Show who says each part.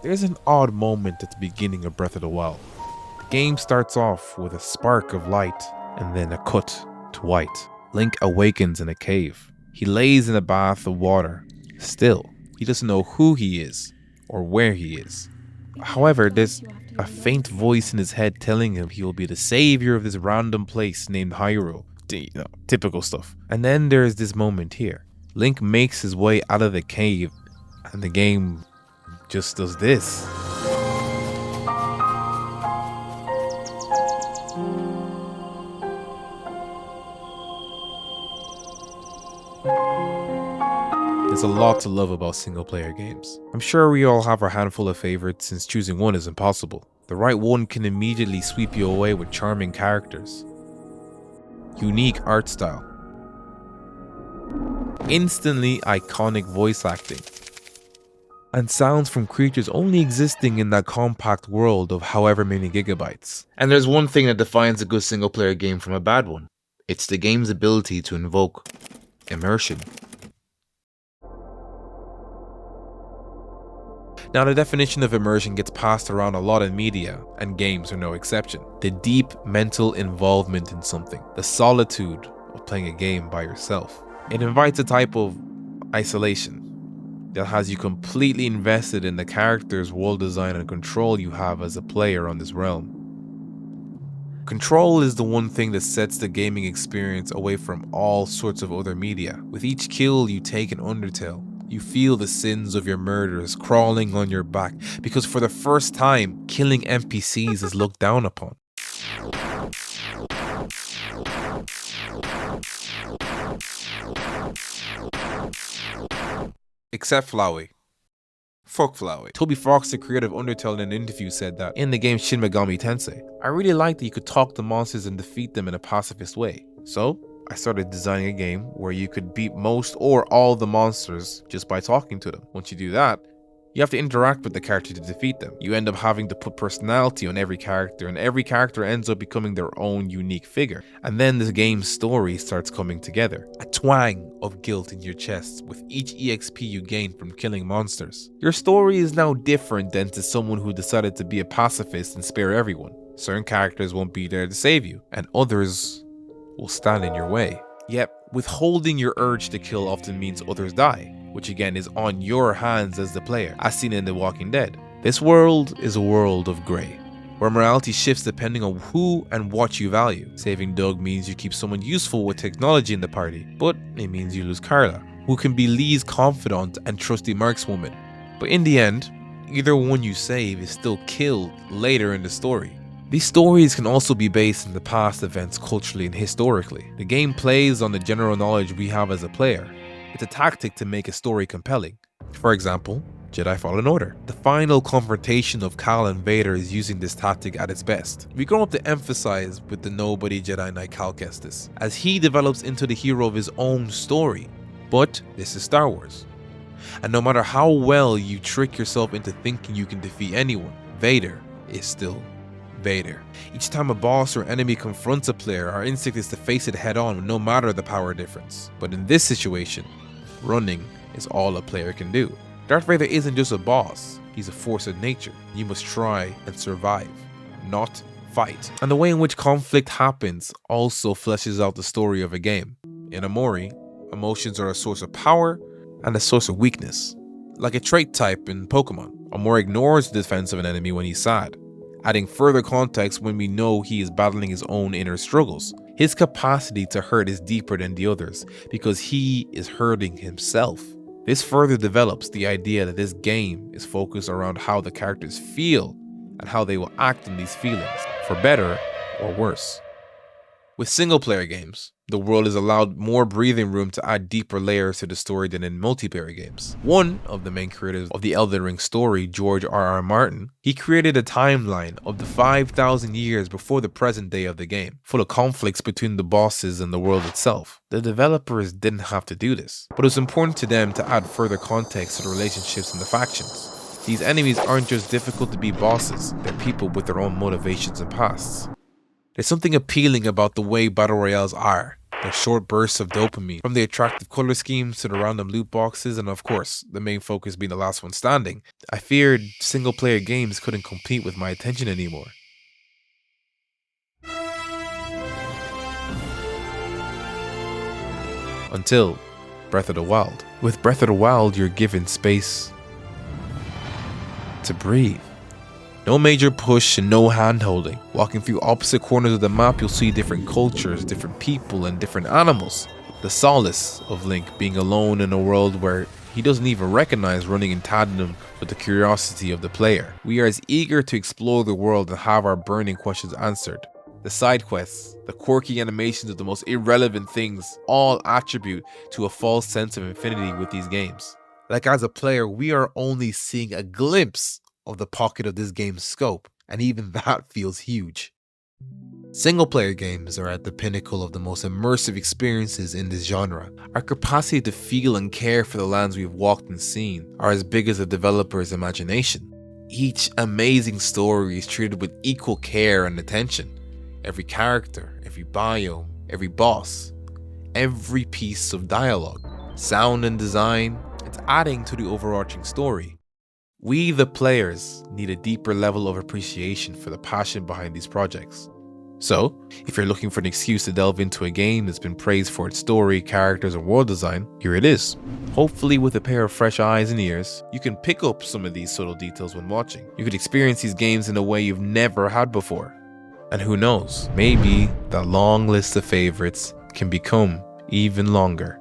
Speaker 1: There's an odd moment at the beginning of Breath of the Wild. The game starts off with a spark of light and then a cut to white. Link awakens in a cave. He lays in a bath of water. Still, he doesn't know who he is or where he is. However, there's a faint voice in his head telling him he will be the savior of this random place named Hyrule. Typical stuff. And then there's this moment here. Link makes his way out of the cave and the game just does this. There's a lot to love about single player games. I'm sure we all have our handful of favorites since choosing one is impossible. The right one can immediately sweep you away with charming characters, unique art style, instantly iconic voice acting, and sounds from creatures only existing in that compact world of however many gigabytes. And there's one thing that defines a good single player game from a bad one. It's the game's ability to invoke immersion. Now, the definition of immersion gets passed around a lot in media, and games are no exception. The deep mental involvement in something, the solitude of playing a game by yourself. It invites a type of isolation that has you completely invested in the character's world design and control you have as a player on this realm. Control is the one thing that sets the gaming experience away from all sorts of other media. With each kill you take in Undertale, you feel the sins of your murderers crawling on your back because for the first time, killing NPCs is looked down upon. Except Flowey. Fuck Flowey. Toby Fox, the creator of Undertale, in an interview said that in the game Shin Megami Tensei, I really liked that you could talk to monsters and defeat them in a pacifist way. So, I started designing a game where you could beat most or all the monsters just by talking to them. Once you do that, you have to interact with the character to defeat them. You end up having to put personality on every character, and every character ends up becoming their own unique figure. And then the game's story starts coming together. A twang of guilt in your chest with each EXP you gain from killing monsters. Your story is now different than to someone who decided to be a pacifist and spare everyone. Certain characters won't be there to save you, and others will stand in your way. Yet, withholding your urge to kill often means others die, which again is on your hands as the player, as seen in The Walking Dead. This world is a world of grey, where morality shifts depending on who and what you value. Saving Doug means you keep someone useful with technology in the party, but it means you lose Carla, who can be Lee's confidant and trusty markswoman. But in the end, either one you save is still killed later in the story. These stories can also be based in the past events culturally and historically. The game plays on the general knowledge we have as a player. It's a tactic to make a story compelling. For example, Jedi Fallen Order. The final confrontation of Cal and Vader is using this tactic at its best. We grow up to emphasize with the nobody Jedi Knight Cal Kestis, as he develops into the hero of his own story. But this is Star Wars. And no matter how well you trick yourself into thinking you can defeat anyone, Vader is still Vader. Each time a boss or enemy confronts a player, our instinct is to face it head on, no matter the power difference. But in this situation, running is all a player can do. Darth Vader isn't just a boss, he's a force of nature. You must try and survive, not fight. And the way in which conflict happens also fleshes out the story of a game. In Amori, emotions are a source of power and a source of weakness. Like a trait type in Pokemon, Amori ignores the defense of an enemy when he's sad, adding further context when we know he is battling his own inner struggles. His capacity to hurt is deeper than the others because he is hurting himself. This further develops the idea that this game is focused around how the characters feel and how they will act on these feelings, for better or worse. With single player games, the world is allowed more breathing room to add deeper layers to the story than in multiplayer games. One of the main creators of the Elden Ring story, George R.R. Martin, he created a timeline of the 5,000 years before the present day of the game, full of conflicts between the bosses and the world itself. The developers didn't have to do this, but it was important to them to add further context to the relationships and the factions. These enemies aren't just difficult to beat bosses, they're people with their own motivations and pasts. There's something appealing about the way battle royales are. The short bursts of dopamine, from the attractive color schemes to the random loot boxes, and of course, the main focus being the last one standing. I feared single-player games couldn't compete with my attention anymore. Until Breath of the Wild. With Breath of the Wild, you're given space to breathe. No major push and no hand-holding. Walking through opposite corners of the map, you'll see different cultures, different people, and different animals. The solace of Link being alone in a world where he doesn't even recognize running in tandem with the curiosity of the player. We are as eager to explore the world and have our burning questions answered. The side quests, the quirky animations of the most irrelevant things, all attribute to a false sense of infinity with these games. Like, as a player, we are only seeing a glimpse of the pocket of this game's scope, and even that feels huge. Single-player games are at the pinnacle of the most immersive experiences in this genre. Our capacity to feel and care for the lands we've walked and seen are as big as the developer's imagination. Each amazing story is treated with equal care and attention. Every character, every biome, every boss, every piece of dialogue, sound and design, it's adding to the overarching story. We, the players, need a deeper level of appreciation for the passion behind these projects. So, if you're looking for an excuse to delve into a game that's been praised for its story, characters, and world design, here it is. Hopefully, with a pair of fresh eyes and ears, you can pick up some of these subtle details when watching. You could experience these games in a way you've never had before. And who knows, maybe that long list of favorites can become even longer.